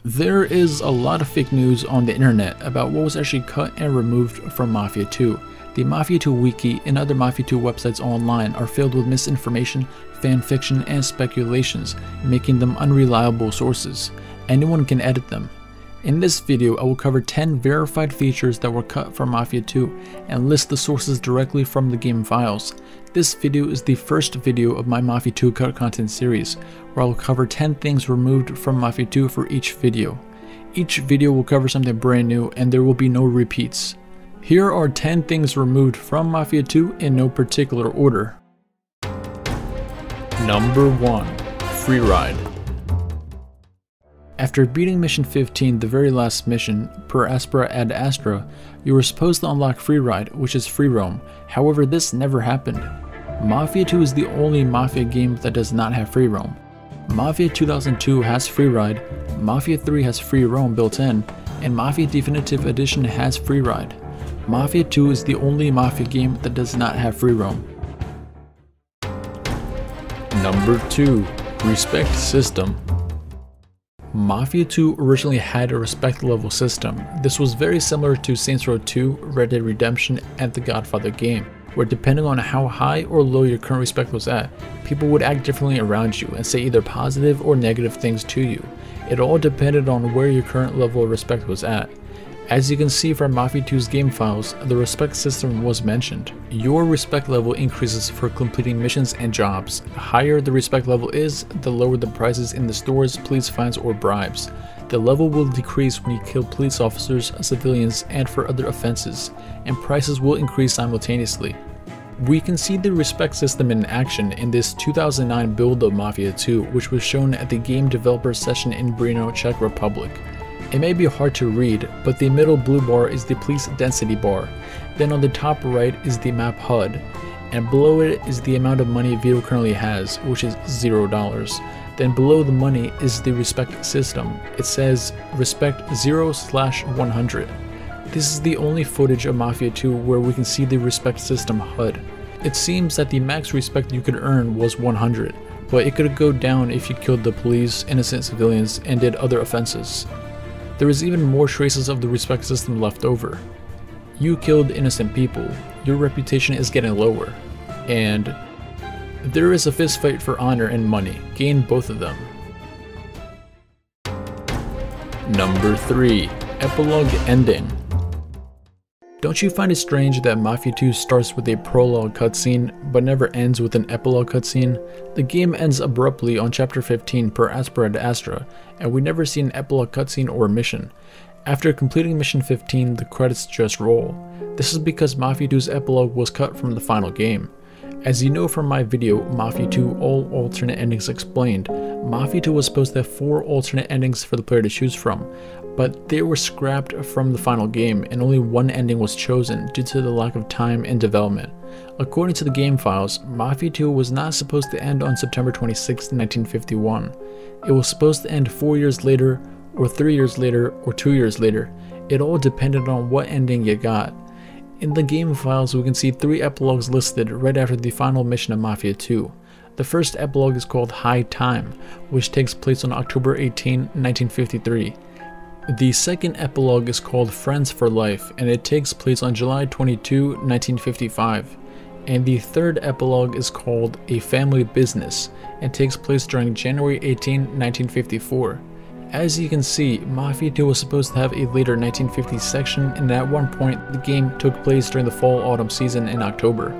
There is a lot of fake news on the internet about what was actually cut and removed from Mafia 2. The Mafia 2 wiki and other Mafia 2 websites online are filled with misinformation, fan fiction, and speculations, making them unreliable sources. Anyone can edit them. In this video, I will cover 10 verified features that were cut from Mafia 2 and list the sources directly from the game files. This video is the first video of my Mafia 2 cut content series, where I will cover 10 things removed from Mafia 2 for each video. Each video will cover something brand new and there will be no repeats. Here are 10 things removed from Mafia 2 in no particular order. Number 1. Free Ride. After beating Mission 15, the very last mission, per Aspera ad Astra, you were supposed to unlock Free Ride, which is free roam. However, this never happened. Mafia 2 is the only Mafia game that does not have free roam. Mafia 2002 has Free Ride, Mafia 3 has free roam built in, and Mafia Definitive Edition has Free Ride. Mafia 2 is the only Mafia game that does not have free roam. Number 2. Respect System. Mafia 2 originally had a respect level system. This was very similar to Saints Row 2, Red Dead Redemption, and the Godfather game, where depending on how high or low your current respect was at, people would act differently around you and say either positive or negative things to you. It all depended on where your current level of respect was at. As you can see from Mafia 2's game files, the respect system was mentioned. Your respect level increases for completing missions and jobs. The higher the respect level is, the lower the prices in the stores, police fines, or bribes. The level will decrease when you kill police officers, civilians, and for other offenses, and prices will increase simultaneously. We can see the respect system in action in this 2009 build of Mafia 2, which was shown at the game developer session in Brno, Czech Republic. It may be hard to read, but the middle blue bar is the police density bar. Then on the top right is the map HUD, and below it is the amount of money Vito currently has, which is $0. Then below the money is the respect system. It says respect 0/100. This is the only footage of Mafia 2 where we can see the respect system HUD. It seems that the max respect you could earn was 100, but it could go down if you killed the police, innocent civilians, and did other offenses. There is even more traces of the respect system left over. You killed innocent people, your reputation is getting lower, and there is a fist fight for honor and money. Gain both of them. Number 3. Epilogue Ending. Don't you find it strange that Mafia 2 starts with a prologue cutscene, but never ends with an epilogue cutscene? The game ends abruptly on Chapter 15 per Aspera ad Astra, and we never see an epilogue cutscene or mission. After completing Mission 15, the credits just roll. This is because Mafia 2's epilogue was cut from the final game. As you know from my video, Mafia 2 All Alternate Endings Explained, Mafia 2 was supposed to have 4 alternate endings for the player to choose from, but they were scrapped from the final game and only one ending was chosen due to the lack of time and development. According to the game files, Mafia 2 was not supposed to end on September 26, 1951. It was supposed to end 4 years later, or 3 years later, or 2 years later. It all depended on what ending you got. In the game files, we can see 3 epilogues listed right after the final mission of Mafia 2. The first epilogue is called High Time, which takes place on October 18, 1953. The second epilogue is called Friends for Life, and it takes place on July 22, 1955. And the third epilogue is called A Family Business, and takes place during January 18, 1954. As you can see, Mafia 2 was supposed to have a later 1950s section, and at one point the game took place during the fall-autumn season in October.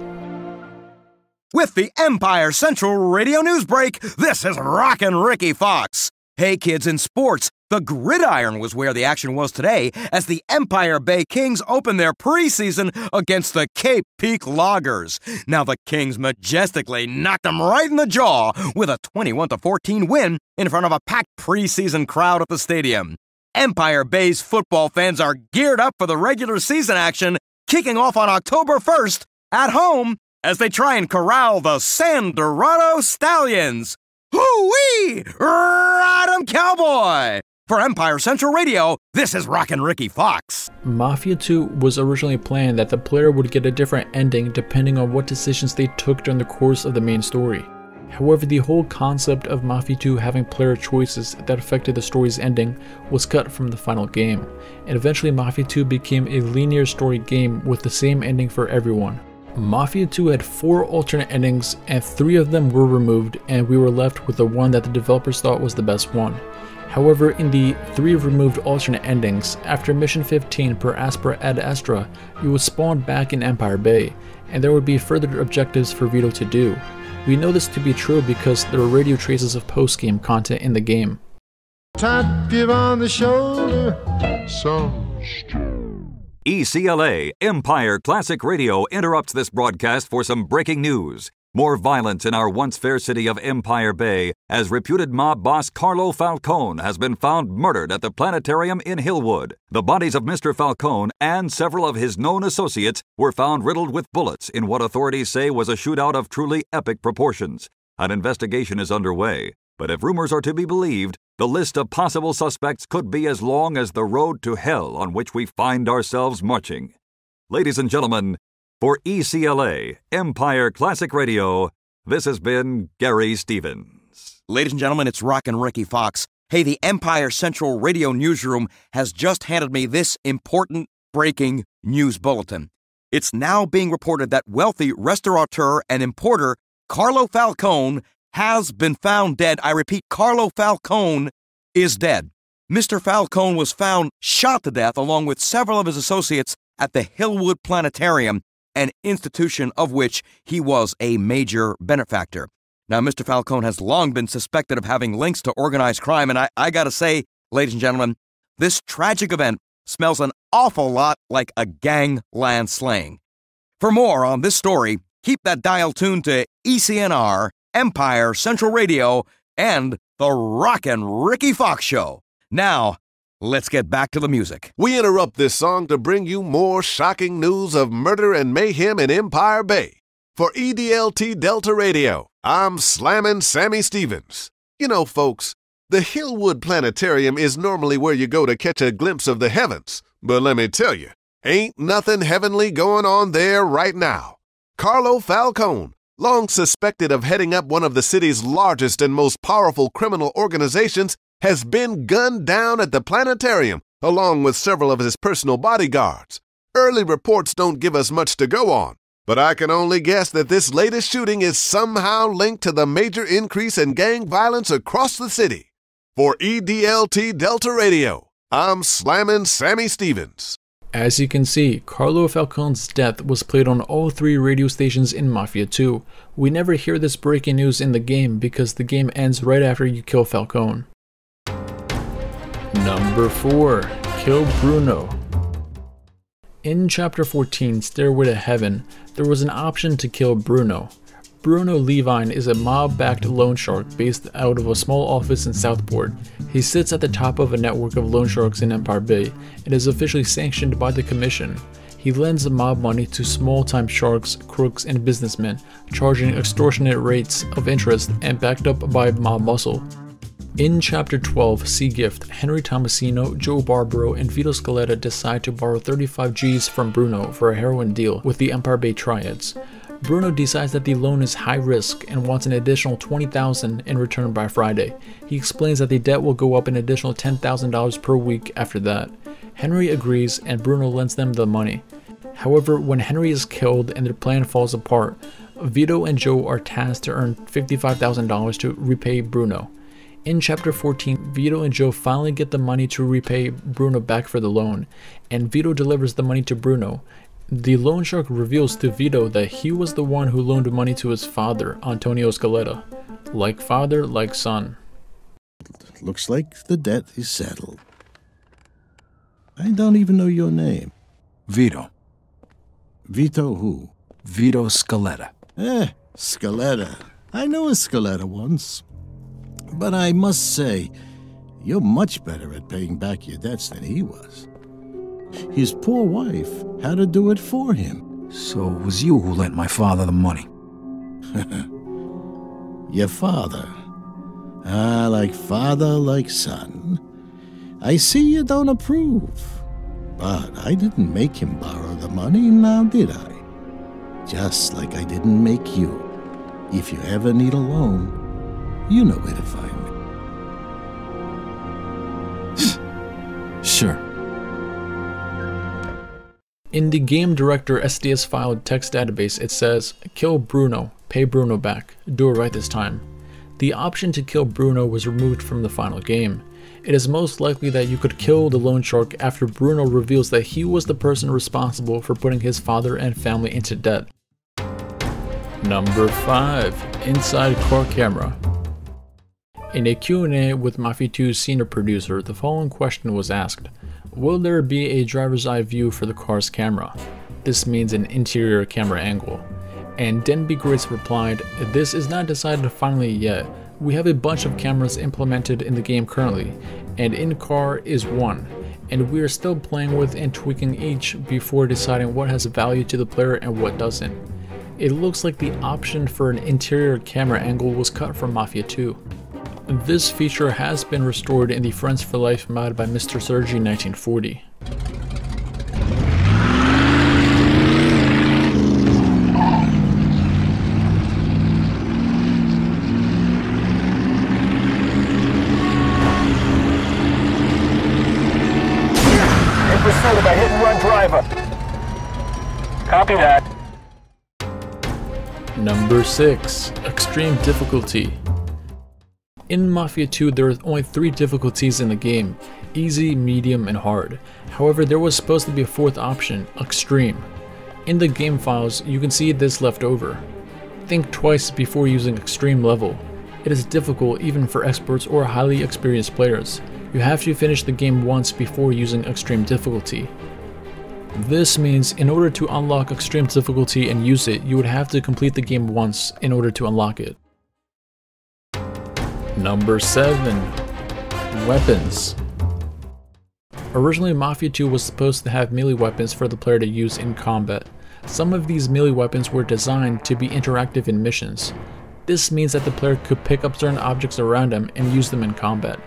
With the Empire Central Radio News Break, this is Rockin' Ricky Fox. Hey kids, in sports, the gridiron was where the action was today as the Empire Bay Kings opened their preseason against the Cape Peak Loggers. Now the Kings majestically knocked them right in the jaw with a 21-14 win in front of a packed preseason crowd at the stadium. Empire Bay's football fans are geared up for the regular season action, kicking off on October 1st at home as they try and corral the San Dorado Stallions. Hoo-wee! Ride 'em, cowboy! For Empire Central Radio, this is Rockin' Ricky Fox. Mafia 2 was originally planned that the player would get a different ending depending on what decisions they took during the course of the main story. However, the whole concept of Mafia 2 having player choices that affected the story's ending was cut from the final game, and eventually Mafia 2 became a linear story game with the same ending for everyone. Mafia 2 had 4 alternate endings, and 3 of them were removed, and we were left with the one that the developers thought was the best one. However, in the 3 removed alternate endings, after Mission 15 per Aspera ad Astra, you would spawn back in Empire Bay, and there would be further objectives for Vito to do. We know this to be true because there are radio traces of post-game content in the game. Tap you on the shoulder, ECLA, Empire Classic Radio, interrupts this broadcast for some breaking news. More violence in our once fair city of Empire Bay, as reputed mob boss Carlo Falcone has been found murdered at the planetarium in Hillwood. The bodies of Mr. Falcone and several of his known associates were found riddled with bullets in what authorities say was a shootout of truly epic proportions. An investigation is underway, but if rumors are to be believed, the list of possible suspects could be as long as the road to hell on which we find ourselves marching. Ladies and gentlemen, for ECLA, Empire Classic Radio, this has been Gary Stevens. Ladies and gentlemen, it's Rockin' Ricky Fox. Hey, the Empire Central Radio Newsroom has just handed me this important breaking news bulletin. It's now being reported that wealthy restaurateur and importer Carlo Falcone has been found dead. I repeat, Carlo Falcone is dead. Mr. Falcone was found shot to death along with several of his associates at the Hillwood Planetarium, an institution of which he was a major benefactor. Now, Mr. Falcone has long been suspected of having links to organized crime, and I gotta say, ladies and gentlemen, this tragic event smells an awful lot like a gangland slaying. For more on this story, keep that dial tuned to ECNR, Empire Central Radio, and the Rockin' Ricky Fox Show. Now, let's get back to the music. We interrupt this song to bring you more shocking news of murder and mayhem in Empire Bay. For EDLT Delta Radio, I'm Slammin' Sammy Stevens. You know, folks, the Hillwood Planetarium is normally where you go to catch a glimpse of the heavens. But let me tell you, ain't nothing heavenly going on there right now. Carlo Falcone, long suspected of heading up one of the city's largest and most powerful criminal organizations, has been gunned down at the planetarium, along with several of his personal bodyguards. Early reports don't give us much to go on, but I can only guess that this latest shooting is somehow linked to the major increase in gang violence across the city. For EDLT Delta Radio, I'm Slammin' Sammy Stevens. As you can see, Carlo Falcone's death was played on all 3 radio stations in Mafia 2. We never hear this breaking news in the game because the game ends right after you kill Falcone. Number 4. Kill Bruno. In Chapter 14, Stairway to Heaven, there was an option to kill Bruno. Bruno Levine is a mob-backed loan shark based out of a small office in Southport. He sits at the top of a network of loan sharks in Empire Bay and is officially sanctioned by the Commission. He lends mob money to small-time sharks, crooks, and businessmen, charging extortionate rates of interest and backed up by mob muscle. In Chapter 12, Sea Gift, Henry Tomasino, Joe Barbaro, and Vito Scaletta decide to borrow 35 G's from Bruno for a heroin deal with the Empire Bay Triads. Bruno decides that the loan is high risk and wants an additional $20,000 in return by Friday. He explains that the debt will go up an additional $10,000 per week after that. Henry agrees and Bruno lends them the money. However, when Henry is killed and their plan falls apart, Vito and Joe are tasked to earn $55,000 to repay Bruno. In Chapter 14, Vito and Joe finally get the money to repay Bruno back for the loan, and Vito delivers the money to Bruno. The loan shark reveals to Vito that he was the one who loaned money to his father, Antonio Scaletta. Like father, like son. Looks like the debt is settled. I don't even know your name. Vito. Vito who? Vito Scaletta. Scaletta. I knew a Scaletta once. But I must say, you're much better at paying back your debts than he was. His poor wife had to do it for him. So it was you who lent my father the money. Your father. Like father, like son. I see you don't approve. But I didn't make him borrow the money, now did I? Just like I didn't make you. If you ever need a loan, you know where to find me. Sure. In the Game Director SDS file text database, it says, "Kill Bruno, pay Bruno back, do it right this time." The option to kill Bruno was removed from the final game. It is most likely that you could kill the loan shark after Bruno reveals that he was the person responsible for putting his father and family into debt. Number 5. Inside Car Camera. In a Q&A with Mafia 2's senior producer, the following question was asked: will there be a driver's eye view for the car's camera? This means an interior camera angle. And Denby Grace replied, "This is not decided finally yet. We have a bunch of cameras implemented in the game currently, and in-car is one, and we are still playing with and tweaking each before deciding what has value to the player and what doesn't." It looks like the option for an interior camera angle was cut from Mafia 2. This feature has been restored in the Friends for Life mod by Mr. Sergi 1940. In pursuit of a hit-and-run driver. Copy that. Number 6. Extreme Difficulty. In Mafia 2, there are only 3 difficulties in the game: easy, medium, and hard. However, there was supposed to be a 4th option, extreme. In the game files, you can see this left over. Think twice before using extreme level. It is difficult even for experts or highly experienced players. You have to finish the game once before using extreme difficulty. This means in order to unlock extreme difficulty and use it, you would have to complete the game once in order to unlock it. Number 7. Weapons. Originally, Mafia 2 was supposed to have melee weapons for the player to use in combat. Some of these melee weapons were designed to be interactive in missions. This means that the player could pick up certain objects around him and use them in combat.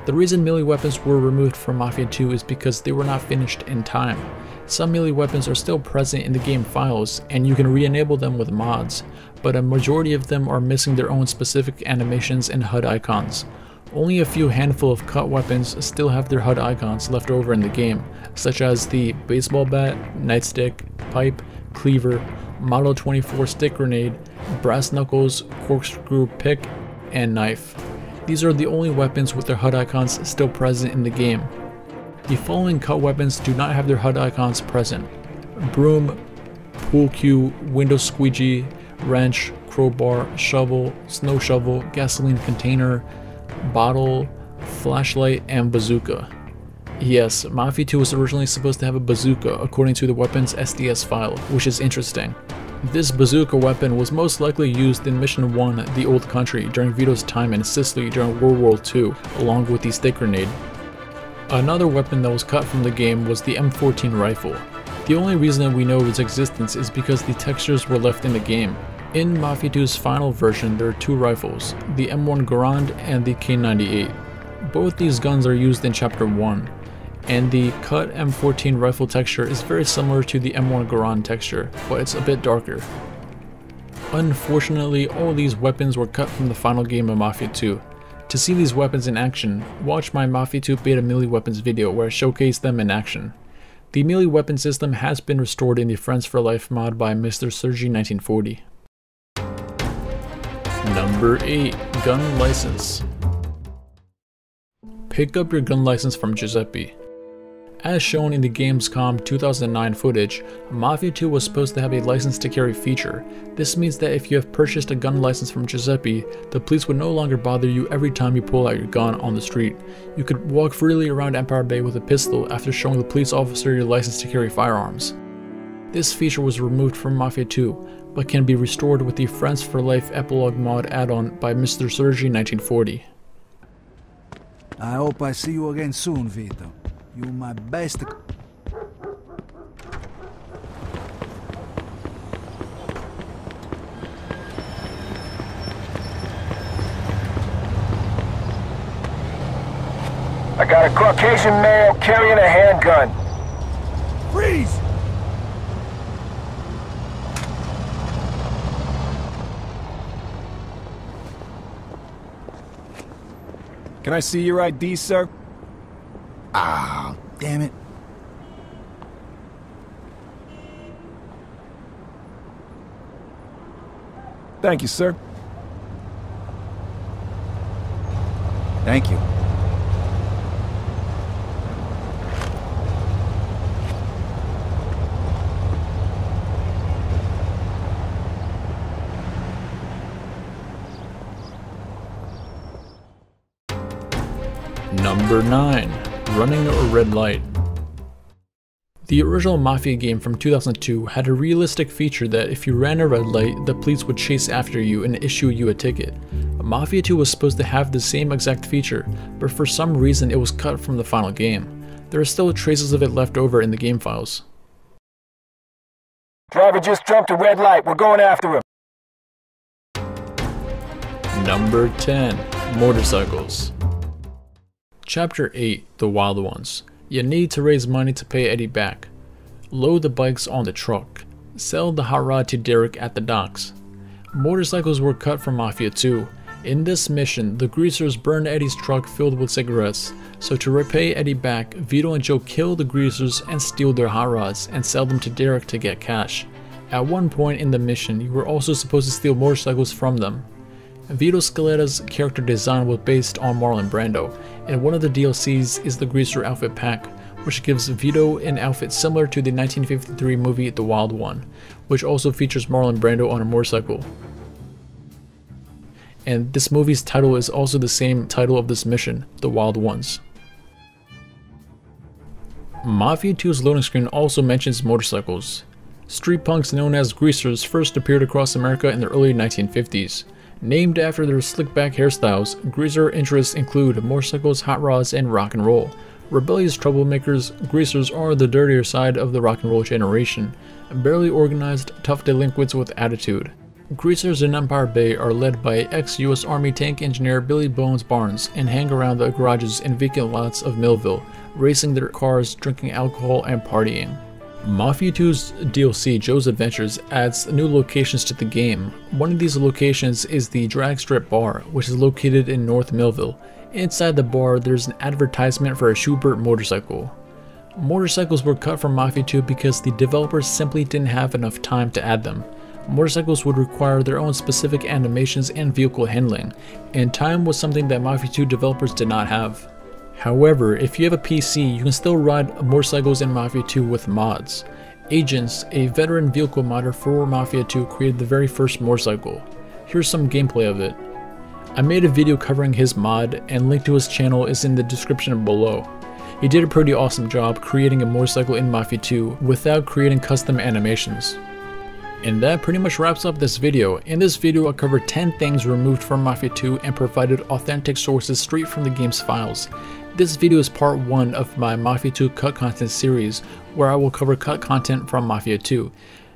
The reason melee weapons were removed from Mafia 2 is because they were not finished in time. Some melee weapons are still present in the game files, and you can re-enable them with mods, but a majority of them are missing their own specific animations and HUD icons. Only a few handful of cut weapons still have their HUD icons left over in the game, such as the baseball bat, nightstick, pipe, cleaver, Model 24 stick grenade, brass knuckles, corkscrew pick, and knife. These are the only weapons with their HUD icons still present in the game. The following cut weapons do not have their HUD icons present: broom, pool cue, window squeegee, wrench, crowbar, shovel, snow shovel, gasoline container, bottle, flashlight, and bazooka. Yes, Mafia 2 was originally supposed to have a bazooka according to the weapons SDS file, which is interesting. This bazooka weapon was most likely used in Mission 1, The Old Country, during Vito's time in Sicily during World War II, along with the stick grenade. Another weapon that was cut from the game was the M14 rifle. The only reason that we know of its existence is because the textures were left in the game. In Mafia 2's final version, there are 2 rifles, the M1 Garand and the K98. Both these guns are used in Chapter 1, and the cut M14 rifle texture is very similar to the M1 Garand texture, but it's a bit darker. Unfortunately, all these weapons were cut from the final game of Mafia 2. To see these weapons in action, watch my Mafia 2 beta melee weapons video where I showcase them in action. The melee weapon system has been restored in the Friends for Life mod by Mr. Sergi 1940. Number 8. Gun License. Pick up your gun license from Giuseppe. As shown in the Gamescom 2009 footage, Mafia 2 was supposed to have a license to carry feature. This means that if you have purchased a gun license from Giuseppe, the police would no longer bother you every time you pull out your gun on the street. You could walk freely around Empire Bay with a pistol after showing the police officer your license to carry firearms. This feature was removed from Mafia 2, but can be restored with the Friends for Life Epilogue mod add-on by Mr. Sergi 1940. I hope I see you again soon, Vito. You're my best. I got a Caucasian male carrying a handgun. Freeze! Can I see your ID, sir? Ah, damn it. Thank you, sir. Thank you. Number 9. Running a red light. The original Mafia game from 2002 had a realistic feature that if you ran a red light, the police would chase after you and issue you a ticket. Mafia 2 was supposed to have the same exact feature, but for some reason it was cut from the final game. There are still traces of it left over in the game files. Driver just jumped a red light. We're going after him. Number 10. Motorcycles. Chapter 8. The Wild Ones. You need to raise money to pay Eddie back. Load the bikes on the truck. Sell the hot rod to Derek at the docks. Motorcycles were cut from Mafia 2. In this mission, the greasers burned Eddie's truck filled with cigarettes, so to repay Eddie back, Vito and Joe kill the greasers and steal their hot rods and sell them to Derek to get cash. At one point in the mission, you were also supposed to steal motorcycles from them. Vito Scaletta's character design was based on Marlon Brando, and one of the DLCs is the Greaser outfit pack, which gives Vito an outfit similar to the 1953 movie The Wild One, which also features Marlon Brando on a motorcycle. And this movie's title is also the same title of this mission, The Wild Ones. Mafia 2's loading screen also mentions motorcycles. Street punks known as greasers first appeared across America in the early 1950s. Named after their slick-back hairstyles, greaser interests include motorcycles, hot rods, and rock and roll. Rebellious troublemakers, greasers are the dirtier side of the rock and roll generation, barely organized, tough delinquents with attitude. Greasers in Empire Bay are led by ex-US Army tank engineer Billy Bones Barnes and hang around the garages and vacant lots of Millville, racing their cars, drinking alcohol, and partying. Mafia 2's DLC, Joe's Adventures, adds new locations to the game. One of these locations is the Drag Strip Bar, which is located in North Millville. Inside the bar, there's an advertisement for a Schubert motorcycle. Motorcycles were cut from Mafia 2 because the developers simply didn't have enough time to add them. Motorcycles would require their own specific animations and vehicle handling, and time was something that Mafia 2 developers did not have. However, if you have a PC, you can still ride motorcycles in Mafia 2 with mods. Agents, a veteran vehicle modder for Mafia 2, created the very first motorcycle. Here's some gameplay of it. I made a video covering his mod, and link to his channel is in the description below. He did a pretty awesome job creating a motorcycle in Mafia 2 without creating custom animations. And that pretty much wraps up this video. In this video I covered 10 things removed from Mafia 2 and provided authentic sources straight from the game's files. This video is part 1 of my Mafia 2 cut content series, where I will cover cut content from Mafia 2.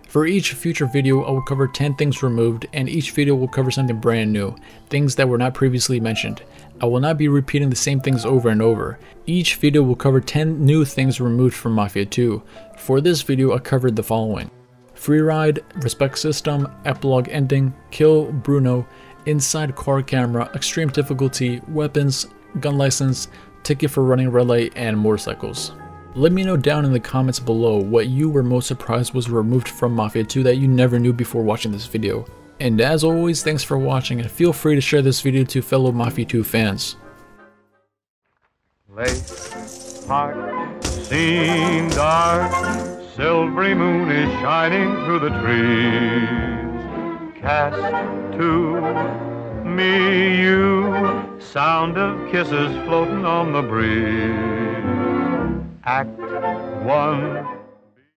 For each future video I will cover 10 things removed, and each video will cover something brand new, things that were not previously mentioned. I will not be repeating the same things over and over. Each video will cover 10 new things removed from Mafia 2. For this video I covered the following: Free Ride, Respect System, Epilogue Ending, Kill Bruno, Inside Car Camera, Extreme Difficulty, Weapons, Gun License, Ticket for Running Red Light, and Motorcycles. Let me know down in the comments below what you were most surprised was removed from Mafia 2 that you never knew before watching this video. And as always, thanks for watching, and feel free to share this video to fellow Mafia 2 fans. Lake Park, scene dark, silvery moon is shining through the trees. Cast to me you, sound of kisses floating on the breeze. Act 1,